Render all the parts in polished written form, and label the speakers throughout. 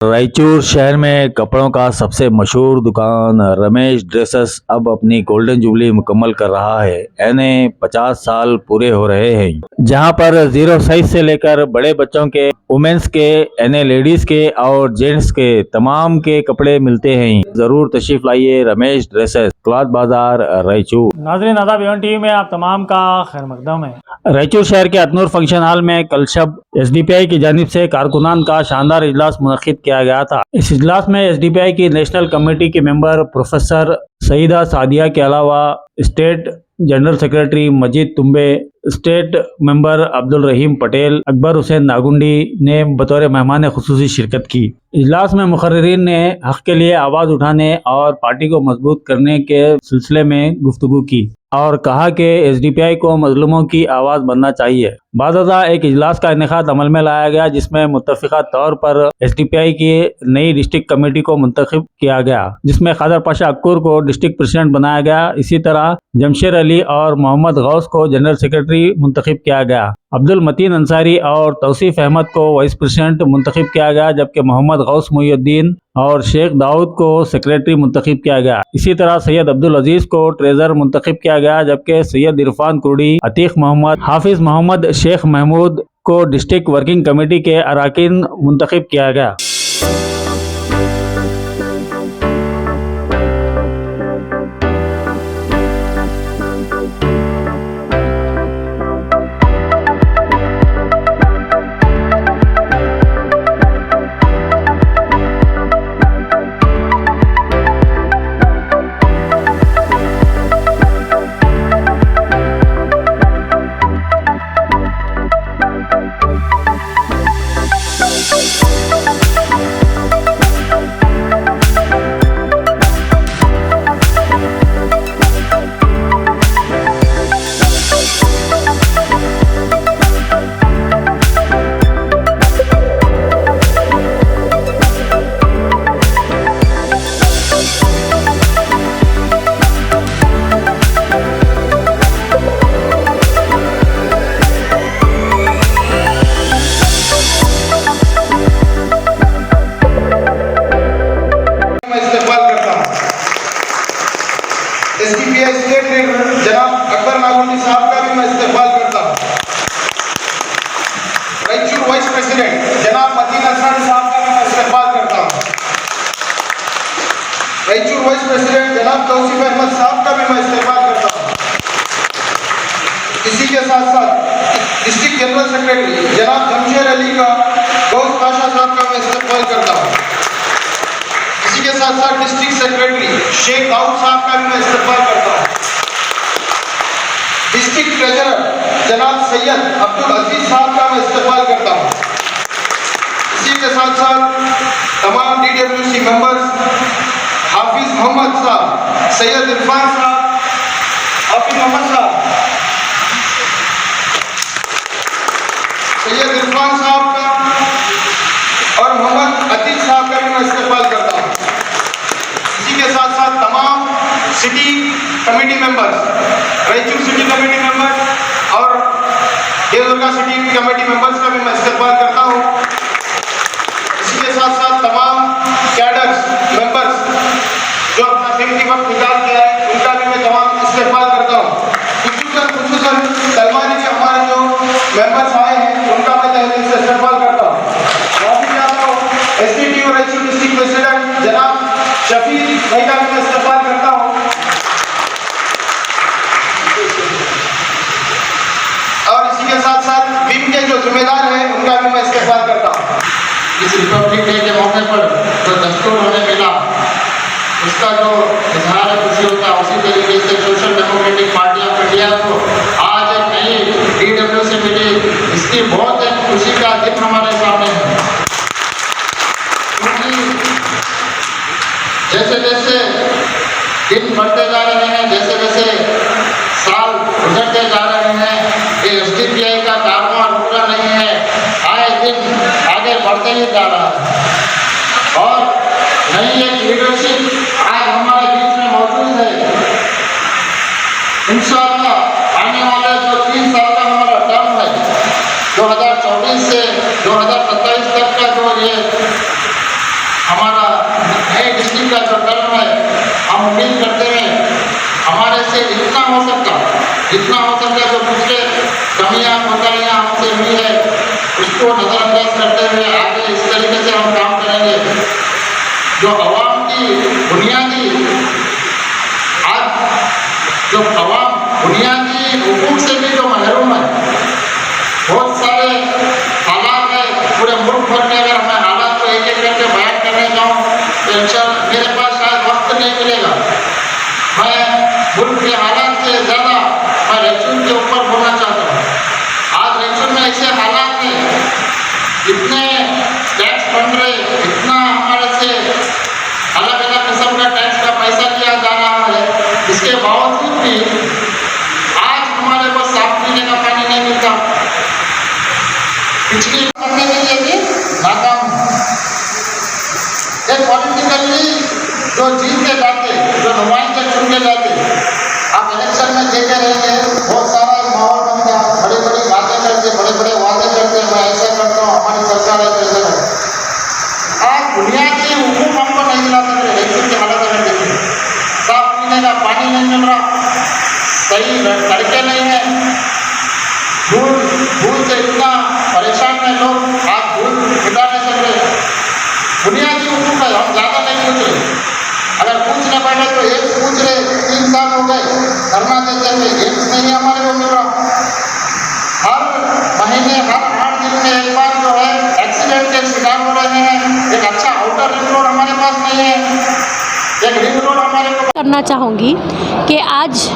Speaker 1: रायचूर शहर में कपड़ों का सबसे मशहूर दुकान रमेश ड्रेसेस अब अपनी गोल्डन जुबली मुकम्मल कर रहा है। यानी 50 साल पूरे हो रहे हैं, जहां पर जीरो साइज से लेकर बड़े बच्चों के, वुमेन्स के, यानी लेडीज के और जेंट्स के तमाम के कपड़े मिलते हैं। जरूर तशरीफ लाइए रमेश ड्रेसेस, क्लॉथ बाजार, रायचूर।
Speaker 2: नाज़रीन आदाब, एवन टीवी में आप तमाम का खैर मकदम है।
Speaker 1: रायचूर शहर के अतनूर फंक्शन हॉल में कल शब एसडीपीआई की जानिब से कारकुनान का शानदार इजलास मुनक्किद किया गया था। इस इजलास में एसडीपीआई की नेशनल कमेटी के मेंबर प्रोफेसर सईदा सादिया के अलावा स्टेट जनरल सेक्रेटरी मजीद तुम्बे, स्टेट मेंबर अब्दुल रहीम पटेल, अकबर हुसैन नागुंडी ने बतौर मेहमान खुसूसी शिरकत की। इजलास में मुखर्रिरीन ने हक के लिए आवाज़ उठाने और पार्टी को मजबूत करने के सिलसिले में गुफ्तगू की और कहा कि एसडीपीआई को मजलूमों की आवाज़ बनना चाहिए। बाज़ एक इजलास का इनेकाद अमल में लाया गया, जिसमें मुत्तफ़िक़ा तौर पर एसडीपीआई की नई डिस्ट्रिक्ट कमेटी को मुंतखब किया गया, जिसमें खादर पाशा अक्कुर को डिस्ट्रिक्ट प्रेसिडेंट बनाया गया। इसी तरह जमशेद अली और मोहम्मद गौस को जनरल सेक्रेटरी मुंतखब किया गया। अब्दुल मतीन अंसारी और तौसीफ अहमद को वाइस प्रेसिडेंट मुंतखब किया गया, जबकि मोहम्मद गौस मुहिउद्दीन और शेख दाऊद को सेक्रेटरी मुंतखब किया गया। इसी तरह सैयद अब्दुल अजीज को ट्रेजर मुंतखब किया गया, जबकि सैयद इरफान कुर्डी, अतीक मोहम्मद, हाफिज मोहम्मद, शेख महमूद को डिस्ट्रिक्ट वर्किंग कमेटी के अराकीन मुंतखब किया गया।
Speaker 3: एसडीपीआई स्टेट लीडर जनाब अकबर नागुंडी साहब का भी मैं इस्तेमाल करता हूँ। रायचूर वाइस प्रेसिडेंट जनाब मतीन अंसारी साहब का भी मैं इस्तेमाल करता हूँ। रायचूर वाइस प्रेसिडेंट जनाब तौसीफ अहमद साहब का भी मैं इस्तेमाल करता हूँ। इसी के साथ साथ डिस्ट्रिक्ट जनरल सेक्रेटरी जनाब जमशेद अली का गौस पाशा साहब का मैं इस्तेमाल करता हूँ। इसी के साथ साथ डिस्ट्रिक्ट सेक्रेटरी शेख दाऊद साहब का भी मैं इस्तेमाल करता हूँ। डिस्ट्रिक्ट ट्रेजरर जनाब सैयद अब्दुल अजीज साहब का मैं इस्तेमाल करता हूँ। इसी के साथ साथ तमाम डीडब्ल्यूसी मेंबर्स, हाफिज मोहम्मद साहब, सैयद इरफान साहब, हाफिज मोहम्मद साहब, सैयद इरफान साहब का और मोहम्मद अतीक साहब का भी मैं इस्तेमाल करता हूँ। इसी के साथ साथ तमाम city committee members, Raichur city committee members और देवदुर्गा सिटी कमेटी मेंबर्स का भी मैं इस्तेमाल करता हूँ। इसी के साथ साथ तमाम कैडर्स मेंबर्स जो अपना कीमती वक्त निकाल के आए, उनका भी मैं तमाम इस्तेमाल करता हूँ। खुसूसन सलमानी के हमारे जो मेंबर्स आए हैं, उनका मैं तहे दिल से इस्तेमाल करता हूँ। एसडीपी और रायचूर डिस्ट्रिक्ट प्रेसिडेंट जनाब शफीक भाई का भी मैं इस्तेमाल करता हूँ। और इसी के साथ साथ विम के जो जिम्मेदार हैं, उनका भी मैं इस्तेमाल करता हूँ।
Speaker 4: इस रिपब्लिक डे के मौके पर जो दस्तूर हमें मिला, उसका जो इजहार खुशी होता है, उसी तरीके से social democratic party of India को आज एक नई डीडब्ल्यूसी मिली, इसकी बहुत एक खुशी का दिन हमारे सामने है। जैसे जैसे दिन बढ़ते जा रहे हैं, जैसे जैसे साल गुजरते जा रहे हैं, ये एसडीपीआई का कारवां रुका नहीं है, आए दिन आगे बढ़ते ही जा रहा है। और नई एक लीडरशिप आज हमारे बीच में मौजूद है। इंशाअल्लाह आने वाले जो 3 साल का हमारा टर्म है, 2024 से 2027 तक का जो ये लिए जितना हो सके जो पिछले कमियां कोताहियां हमसे हुई है उसको नजरअंदाज करते हुए आगे इस तरीके से हम काम करेंगे। जो अवाम की बुनियादी हुकूक से भी जो महरूम है, बहुत सारे हालात है पूरे मुल्क भर में। अगर मैं हालात को एक एक करके बयान करने जाऊँ तो इंशाअल्लाह मेरे पास शायद वक्त नहीं मिलेगा। मैं मुल्क के हालात से ज़्यादा मैं रैचूर के ऊपर बोलना चाहता हूँ। आज रैचूर में ऐसे हालात हैं, इतने टैक्स बन रहे, इतना हमारे से अलग अलग किस्म का टैक्स का पैसा लिया जा रहा है, इसके बावजूद भी आज हमारे को साफ पीने का पानी नहीं मिलता। पिछली करने के लिए भी नाकाम। एक पॉलिटिकली जो जीत के जाते, जो नुमाइंदे चुन के जाते, आप इलेक्शन में देखे रहेंगे बहुत सारा माहौल बनता, बड़ी बड़ी बातें करते, बड़े बड़े वादे करते, मैं ऐसा करता हूँ, हमारी सरकार है कैसे है। आज बुनियादी हुकूक हमको नहीं मिला सकते। रैचूर की हालत अगर देखें, साफ पीने का पानी नहीं मिल रहा, सही सड़कें नहीं है, धूल से इतना परेशान है लोग, आज धूल मिटा नहीं सक रहे। बुनियादी हुकूक है, हम ज़्यादा नहीं पूछ रहे। अगर पूछने बैठे तो एक पूछ रहे, 3 साल हो गए धरना देते हुए, एक नहीं हमारे को मिल रहा। हर महीने हर 8 दिन में एक बार जो है एक्सीडेंट के शिकार हो रहे हैं। एक अच्छा आउटर रिंग रोड हमारे पास नहीं है, एक रिंग रोड हमारे को
Speaker 5: करना चाहूँगी कि आज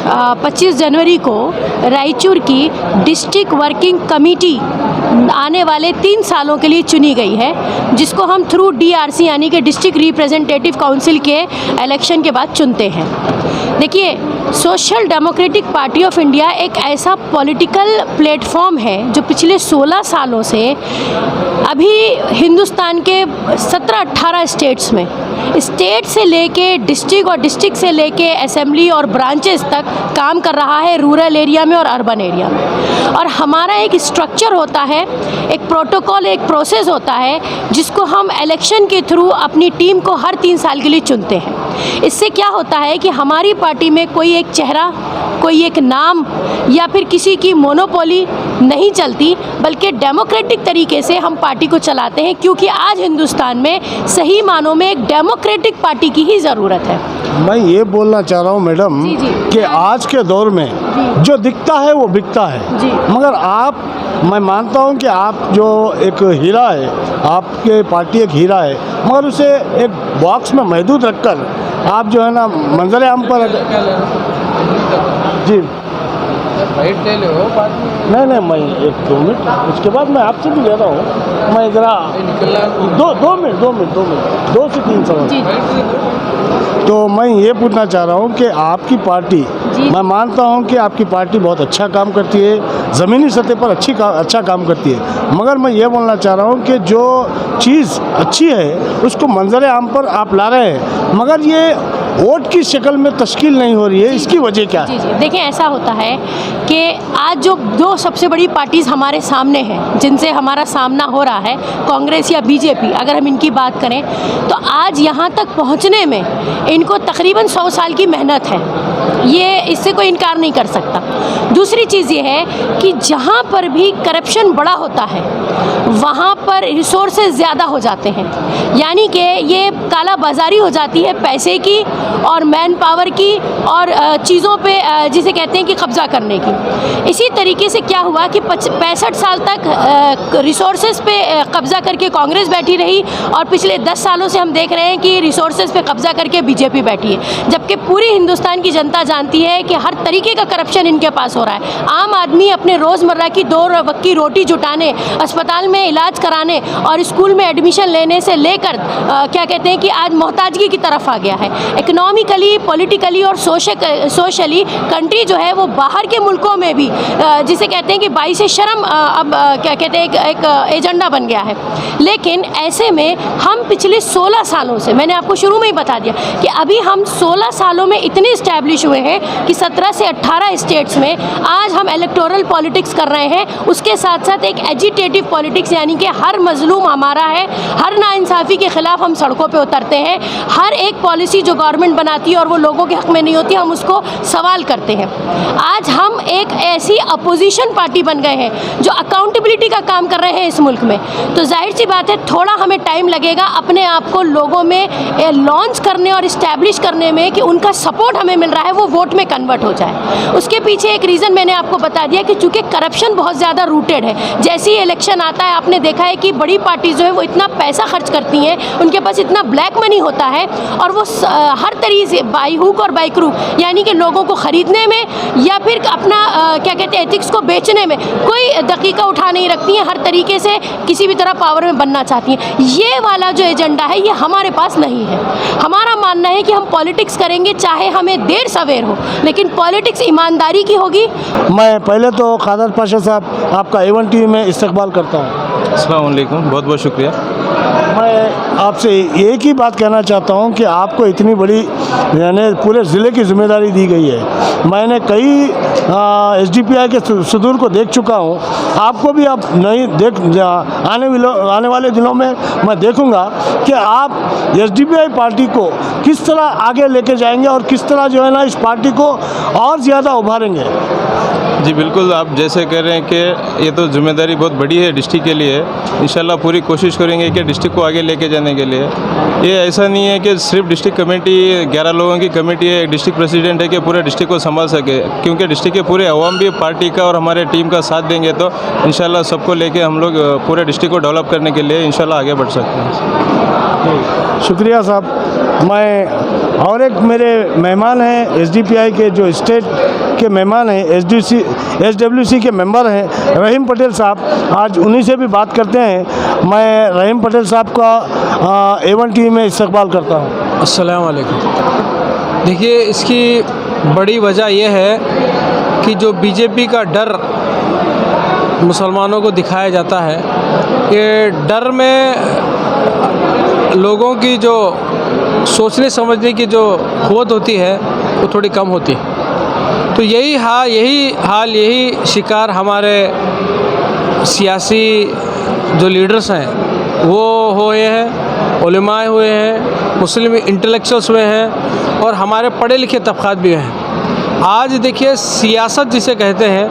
Speaker 5: 25 जनवरी को रायचूर की डिस्ट्रिक्ट वर्किंग कमेटी आने वाले 3 सालों के लिए चुनी गई है, जिसको हम थ्रू DRC यानी कि डिस्ट्रिक्ट रिप्रेजेंटेटिव काउंसिल के इलेक्शन के बाद चुनते हैं। देखिए, social democratic party of India एक ऐसा पॉलिटिकल प्लेटफॉर्म है जो पिछले 16 सालों से अभी हिंदुस्तान के 17-18 स्टेट्स में, स्टेट से लेके डिस्ट्रिक्ट और डिस्ट्रिक्ट से लेके असेंबली और ब्रांचेस तक काम कर रहा है, रूरल एरिया में और अर्बन एरिया में। और हमारा एक स्ट्रक्चर होता है, एक प्रोटोकॉल, एक प्रोसेस होता है, जिसको हम इलेक्शन के थ्रू अपनी टीम को हर 3 साल के लिए चुनते हैं। इससे क्या होता है कि हमारी पार्टी में कोई एक चेहरा, कोई एक नाम या फिर किसी की मोनोपोली नहीं चलती, बल्कि डेमोक्रेटिक तरीके से हम पार्टी को चलाते हैं, क्योंकि आज हिंदुस्तान में सही मानों में एक डेमोक्रेटिक पार्टी की ही ज़रूरत है।
Speaker 6: मैं ये बोलना चाह रहा हूँ मैडम
Speaker 5: जी, जी।
Speaker 6: कि आज के दौर में जो दिखता है वो बिकता है।
Speaker 5: जी।
Speaker 6: मगर मैं मानता हूँ कि आप जो एक हीरा है, आपके पार्टी एक हीरा है, मगर उसे एक बॉक्स में महदूद रखकर आप जो है ना मंजर आम पर जी नहीं मैं 1-2 मिनट, उसके बाद मैं आपसे भी ले रहा हूँ। मैं ज़रा 2 मिनट 2 से 3 सवाल। तो मैं ये पूछना चाह रहा हूँ कि आपकी पार्टी, मैं मानता हूँ कि आपकी पार्टी बहुत अच्छा काम करती है, ज़मीनी सतह पर अच्छा काम करती है, मगर मैं ये बोलना चाह रहा हूँ कि जो चीज़ अच्छी है उसको मंजर आम पर आप ला रहे हैं, मगर ये वोट की शक्ल में तश्कील नहीं हो रही है। इसकी वजह क्या है?
Speaker 5: जी, देखिए, ऐसा होता है कि आज जो 2 सबसे बड़ी पार्टीज़ हमारे सामने हैं, जिनसे हमारा सामना हो रहा है, कांग्रेस या बीजेपी, अगर हम इनकी बात करें तो आज यहाँ तक पहुँचने में इनको तकरीबन 100 साल की मेहनत है, ये इससे कोई इनकार नहीं कर सकता। दूसरी चीज़ ये है कि जहाँ पर भी करप्शन बड़ा होता है वहाँ पर रिसोर्सेज ज़्यादा हो जाते हैं, यानी कि ये काला बाजारी हो जाती है पैसे की और मैन पावर की और चीज़ों पे जिसे कहते हैं कि कब्ज़ा करने की। इसी तरीके से क्या हुआ कि 65 साल तक रिसोर्सेज पे कब्ज़ा करके कांग्रेस बैठी रही, और पिछले 10 सालों से हम देख रहे हैं कि रिसोर्सेज पे कब्ज़ा करके बीजेपी बैठी है, जबकि पूरी हिंदुस्तान की जनता जानती है कि हर तरीके का करप्शन इनके पास हो रहा है। आम आदमी अपने रोज़मर्रा की 2 वक्त की रोटी जुटाने, अस्पताल में इलाज कराने और स्कूल में एडमिशन लेने से लेकर क्या कहते हैं कि आज मोहताजगी की तरफ आ गया है। इकोनॉमिकली, पॉलिटिकली और सोशली कंट्री जो है वो बाहर के मुल्कों में भी जिसे कहते हैं कि बाई से शर्म अब क्या कहते हैं एक एजेंडा बन गया है। लेकिन ऐसे में हम पिछले 16 सालों से, मैंने आपको शुरू में ही बता दिया कि अभी हम 16 सालों में इतने इस्टेब्लिश पेश हुए हैं कि 17 से 18 स्टेट्स में आज हम इलेक्टोरल पॉलिटिक्स कर रहे हैं, उसके साथ साथ एक एजिटेटिव पॉलिटिक्स, यानी कि हर मजलूम हमारा है, हर नाइंसाफ़ी के ख़िलाफ़ हम सड़कों पे उतरते हैं, हर एक पॉलिसी जो गवर्नमेंट बनाती है और वो लोगों के हक़ में नहीं होती हम उसको सवाल करते हैं। आज हम एक ऐसी अपोजिशन पार्टी बन गए हैं जो अकाउंटेबिलिटी का काम कर रहे हैं इस मुल्क में। तो जाहिर सी बात है थोड़ा हमें टाइम लगेगा अपने आप को लोगों में लॉन्च करने और इस्टेब्लिश करने में कि उनका सपोर्ट हमें मिल रहा है वो वोट में कन्वर्ट हो जाए। उसके पीछे एक रीज़न मैंने आपको बता दिया कि चूँकि करप्शन बहुत ज़्यादा रूटेड है। जैसे ही इलेक्शन आता है आपने देखा है कि बड़ी पार्टी जो है वो इतना पैसा खर्च करती हैं, उनके पास इतना ब्लैक मनी होता है और वो हर तरीके से बाई हुक और बाई क्रूक, यानी कि लोगों को ख़रीदने में या फिर अपना क्या कहते हैं एथिक्स को बेचने में कोई दकीका उठा नहीं रखती हैं, हर तरीके से किसी भी तरह पावर में बनना चाहती हैं। ये वाला जो एजेंडा है ये हमारे पास नहीं है। हमारा मानना है कि हम पॉलिटिक्स करेंगे चाहे हमें देर सवेर हो, लेकिन पॉलिटिक्स ईमानदारी की होगी।
Speaker 6: मैं पहले तो कादर पाशा साहब आपका A1 TV में इस्तकबाल करता हूँ।
Speaker 7: अस्सलाम वालेकुम, बहुत बहुत शुक्रिया।
Speaker 6: मैं आपसे एक ही बात कहना चाहता हूं कि आपको इतनी बड़ी यानी पूरे ज़िले की जिम्मेदारी दी गई है। मैंने कई SDPI के सुदूर को देख चुका हूं, आपको भी आप नहीं आने वाले दिनों में मैं देखूंगा कि आप SDPI पार्टी को किस तरह आगे लेके जाएंगे और किस तरह जो है ना इस पार्टी को और ज़्यादा उभारेंगे।
Speaker 7: जी बिल्कुल, आप जैसे कह रहे हैं कि ये तो जिम्मेदारी बहुत बड़ी है डिस्ट्रिक्ट के लिए। इंशाल्लाह पूरी कोशिश करेंगे कि डिस्ट्रिक्ट को आगे लेके जाने के लिए। ये ऐसा नहीं है कि सिर्फ डिस्ट्रिक्ट कमेटी 11 लोगों की कमेटी है, एक डिस्ट्रिक्ट प्रेसिडेंट है कि पूरे डिस्ट्रिक्ट को संभाल सके, क्योंकि डिस्ट्रिक्ट के पूरे अवाम भी पार्टी का और हमारे टीम का साथ देंगे तो इंशाल्लाह सबको लेके हम लोग पूरे डिस्ट्रिक्ट को डेवलप करने के लिए इंशाल्लाह आगे बढ़ सकते हैं।
Speaker 6: शुक्रिया साहब। मैं और एक मेरे मेहमान हैं SDPI के जो स्टेट के मेहमान हैं, SWC के मेंबर हैं रहीम पटेल साहब, आज उन्हीं से भी बात करते हैं। मैं रहीम पटेल साहब का A1 TV में इस्तकबाल करता हूँ।
Speaker 8: अस्सलाम वालेकुम। देखिए, इसकी बड़ी वजह यह है कि जो बीजेपी का डर मुसलमानों को दिखाया जाता है, ये डर में लोगों की जो सोचने समझने की जो क़ुव्वत होती है वो थोड़ी कम होती है। तो यही शिकार हमारे सियासी जो लीडर्स हैं वो हुए हैं, उलमाए हुए हैं, मुस्लिम इंटेलेक्चुअल्स हुए हैं और हमारे पढ़े लिखे तबक़ात भी हैं। आज देखिए, सियासत जिसे कहते हैं,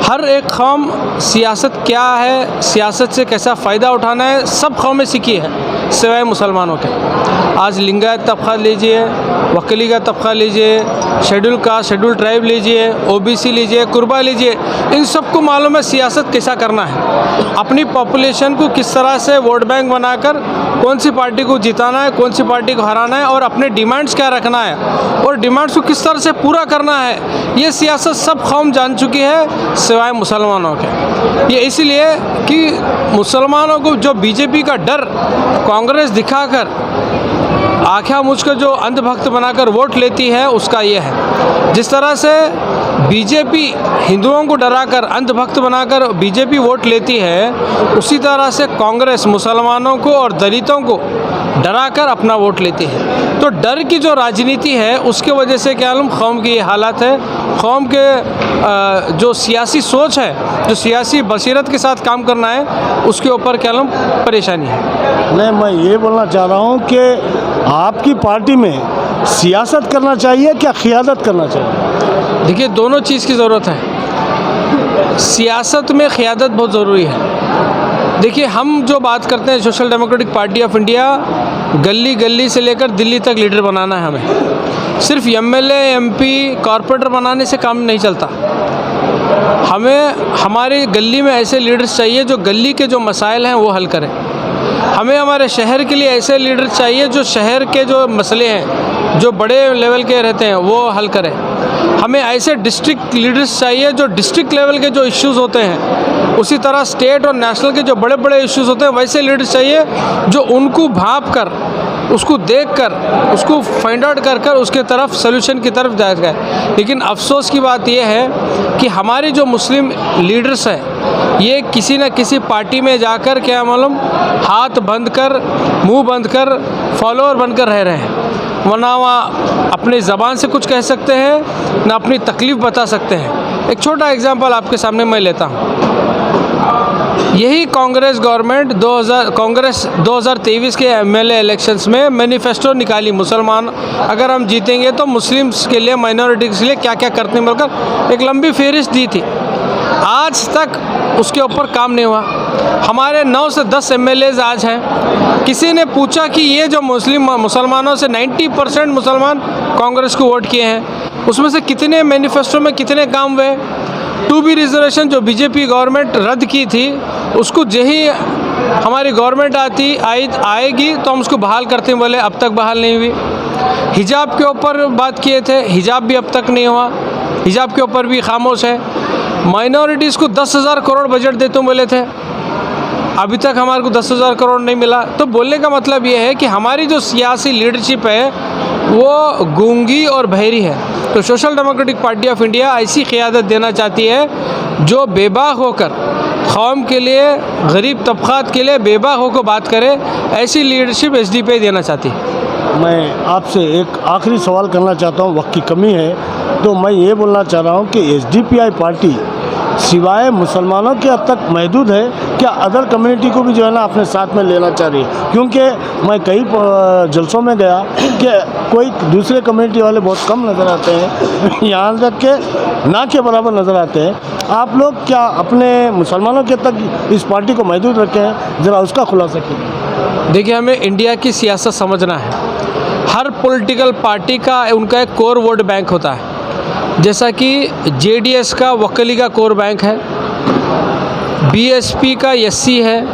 Speaker 8: हर एक कौम सियासत क्या है, सियासत से कैसा फ़ायदा उठाना है, सब कौमें सीखी है सिवाय मुसलमानों के। आज लिंगायत तबक़ा लीजिए, वकली का तबक़ा लीजिए, शेड्यूल कास्ट, शेड्यूल ट्राइब लीजिए, OBC लीजिए, कुर्बा लीजिए, इन सबको मालूम है सियासत कैसा करना है, अपनी पॉपुलेशन को किस तरह से वोट बैंक बनाकर कौन सी पार्टी को जिताना है, कौन सी पार्टी को हराना है और अपने डिमांड्स क्या रखना है और डिमांड्स को किस तरह से पूरा करना है। ये सियासत सब कौम जान चुकी है सिवाय मुसलमानों के। ये इसलिए कि मुसलमानों को जो बीजेपी का डर कांग्रेस दिखाकर आँखें मुझको जो अंधभक्त बनाकर वोट लेती है, उसका ये है। जिस तरह से बीजेपी हिंदुओं को डराकर अंधभक्त बनाकर बीजेपी वोट लेती है, उसी तरह से कांग्रेस मुसलमानों को और दलितों को डराकर अपना वोट लेती है। तो डर की जो राजनीति है उसके वजह से क्या कौम की ये हालत है। कौम के जो सियासी सोच है, जो सियासी बसीरत के साथ काम करना है, उसके ऊपर क्या परेशानी है।
Speaker 6: नहीं, मैं ये बोलना चाह रहा हूँ कि आपकी पार्टी में सियासत करना चाहिए क्या क़ियादत करना चाहिए?
Speaker 8: देखिए, दोनों चीज़ की ज़रूरत है। सियासत में क़ियादत बहुत ज़रूरी है। देखिए, हम जो बात करते हैं social democratic party of India, गली गली से लेकर दिल्ली तक लीडर बनाना है हमें। सिर्फ MLA MP कॉरपोरेटर बनाने से काम नहीं चलता। हमें हमारी गली में ऐसे लीडर्स चाहिए जो गली के जो मसाइल हैं वो हल करें। हमें हमारे शहर के लिए ऐसे लीडर चाहिए जो शहर के जो मसले हैं, जो बड़े लेवल के रहते हैं, वो हल करें। हमें ऐसे डिस्ट्रिक्ट लीडर्स चाहिए जो डिस्ट्रिक्ट लेवल के जो इश्यूज़ होते हैं, उसी तरह स्टेट और नेशनल के जो बड़े बड़े इश्यूज़ होते हैं, वैसे लीडर्स चाहिए जो उनको भांप कर, उसको देखकर, उसको फाइंड आउट कर उसके तरफ सोल्यूशन की तरफ जाएगा। लेकिन अफसोस की बात यह है कि हमारे जो मुस्लिम लीडर्स हैं, ये किसी न किसी पार्टी में जाकर क्या मालूम हाथ बंद कर, मुंह बंद कर, फॉलोअर बनकर रह रहे हैं। वरना वहाँ अपनी ज़बान से कुछ कह सकते हैं ना अपनी तकलीफ़ बता सकते हैं। एक छोटा एग्जांपल आपके सामने मैं लेता हूँ। यही कांग्रेस गवर्नमेंट 2023 के एमएलए इलेक्शंस में मैनिफेस्टो निकाली, मुसलमान अगर हम जीतेंगे तो मुस्लिम्स के लिए, माइनॉरिटीज़ के लिए क्या क्या करते हैं बोलकर एक लंबी फहरिस्त दी थी। आज तक उसके ऊपर काम नहीं हुआ। हमारे 9 से 10 एमएलएज आज हैं। किसी ने पूछा कि ये जो मुसलमानों से 90% मुसलमान कांग्रेस को वोट किए हैं, उसमें से कितने मैनिफेस्टो में कितने काम हुए? 2B रिजर्वेशन जो बीजेपी गवर्नमेंट रद्द की थी, उसको यही हमारी गवर्नमेंट आएगी तो हम उसको बहाल करते हैं, बोले अब तक बहाल नहीं हुई। हिजाब के ऊपर बात किए थे, हिजाब भी अब तक नहीं हुआ, हिजाब के ऊपर भी खामोश है। माइनॉरिटीज़ को 10,000 करोड़ बजट देते बोले थे, अभी तक हमारे को 10,000 करोड़ नहीं मिला। तो बोलने का मतलब ये है कि हमारी जो सियासी लीडरशिप है वो गूंगी और बहरी है। तो social democratic party of India ऐसी क़ियादत देना चाहती है जो बेबाक होकर कौम के लिए, गरीब तबक़ात के लिए बेबाक होकर बात करे, ऐसी लीडरशिप SDP देना चाहती है।
Speaker 6: मैं आपसे एक आखिरी सवाल करना चाहता हूँ, वक्त की कमी है, तो मैं ये बोलना चाह रहा हूँ कि SDPI पार्टी सिवाय मुसलमानों के अब तक महदूद है, क्या अदर कम्युनिटी को भी जो है ना अपने साथ में लेना चाह रही है? क्योंकि मैं कई जलसों में गया कि कोई दूसरे कम्युनिटी वाले बहुत कम नज़र आते हैं, यहाँ तक के ना के बराबर नज़र आते हैं। आप लोग क्या अपने मुसलमानों के तक इस पार्टी को महदूद रखे हैं? ज़रा उसका खुलासा कीजिए।
Speaker 8: देखिए, हमें इंडिया की सियासत समझना है। हर पॉलिटिकल पार्टी का उनका एक कोर वोट बैंक होता है। जैसा कि JDS का वक्कली का कोर बैंक है, BSP का SC है,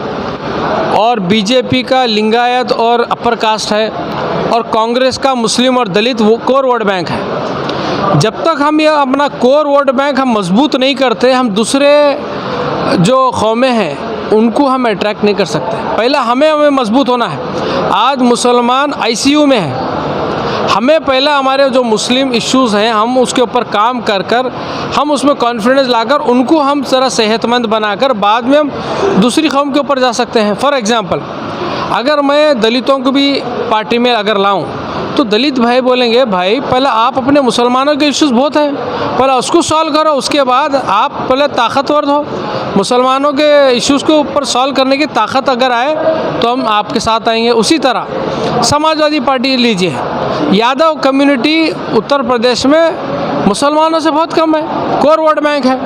Speaker 8: और BJP का लिंगायत और अपर कास्ट है, और कांग्रेस का मुस्लिम और दलित वो कोर वोट बैंक है। जब तक हम ये अपना कोर वोट बैंक हम मजबूत नहीं करते, हम दूसरे जो कौमें हैं उनको हम अट्रैक्ट नहीं कर सकते। पहला हमें मजबूत होना है। आज मुसलमान ICU में है, हमें पहला हमारे जो मुस्लिम इश्यूज़ हैं हम उसके ऊपर काम कर कर हम उसमें कॉन्फिडेंस लाकर उनको हम ज़रा सेहतमंद बनाकर बाद में हम दूसरी कौम के ऊपर जा सकते हैं। फॉर एग्ज़ाम्पल, अगर मैं दलितों को भी पार्टी में अगर लाऊं तो दलित भाई बोलेंगे, भाई पहले आप अपने मुसलमानों के इश्यूज़ बहुत हैं, पहले उसको सॉल्व करो, उसके बाद आप पहले ताकतवर हो। मुसलमानों के इश्यूज़ को ऊपर सॉल्व करने की ताकत अगर आए तो हम आपके साथ आएंगे। उसी तरह समाजवादी पार्टी लीजिए, यादव कम्युनिटी उत्तर प्रदेश में मुसलमानों से बहुत कम है, कोर वोट बैंक है।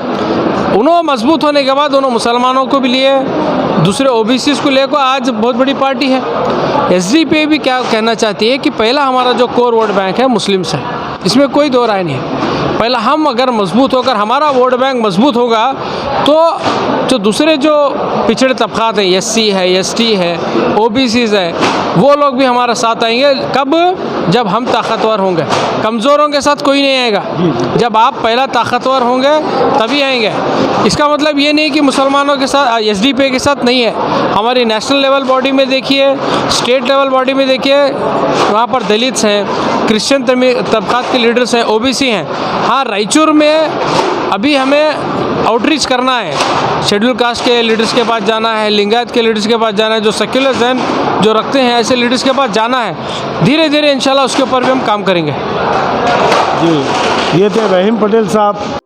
Speaker 8: उन्होंने मजबूत होने के बाद उन्होंने मुसलमानों को भी लिए, दूसरे OBCs को लेकर आज बहुत बड़ी पार्टी है। SDP भी क्या कहना चाहती है कि पहला हमारा जो कोर वोट बैंक है मुस्लिम्स है, इसमें कोई दो राय नहीं है। पहला हम अगर मजबूत होकर हमारा वोट बैंक मजबूत होगा तो जो दूसरे जो पिछड़े तबक़ात हैं, SC है, ST है, OBCs है, वो लोग भी हमारा साथ आएंगे। कब? जब हम ताकतवर होंगे। कमज़ोरों के साथ कोई नहीं आएगा। जब आप पहला ताकतवर होंगे तभी आएंगे। इसका मतलब ये नहीं कि मुसलमानों के साथ SDP के साथ नहीं है। हमारी नेशनल लेवल बॉडी में देखिए, स्टेट लेवल बॉडी में देखिए, वहाँ पर दलित हैं, क्रिश्चियन तबक़ात के लीडर्स हैं, OBC हैं। हाँ, रायचूर में अभी हमें आउटरीच करना है, शेड्यूल कास्ट के लीडर्स के पास जाना है, लिंगायत के लीडर्स के पास जाना है, जो सेक्युलर जहन जो रखते हैं ऐसे लीडर्स के पास जाना है। धीरे धीरे इंशाल्लाह उसके ऊपर भी हम काम करेंगे।
Speaker 6: जी, ये थे रहीम पटेल साहब,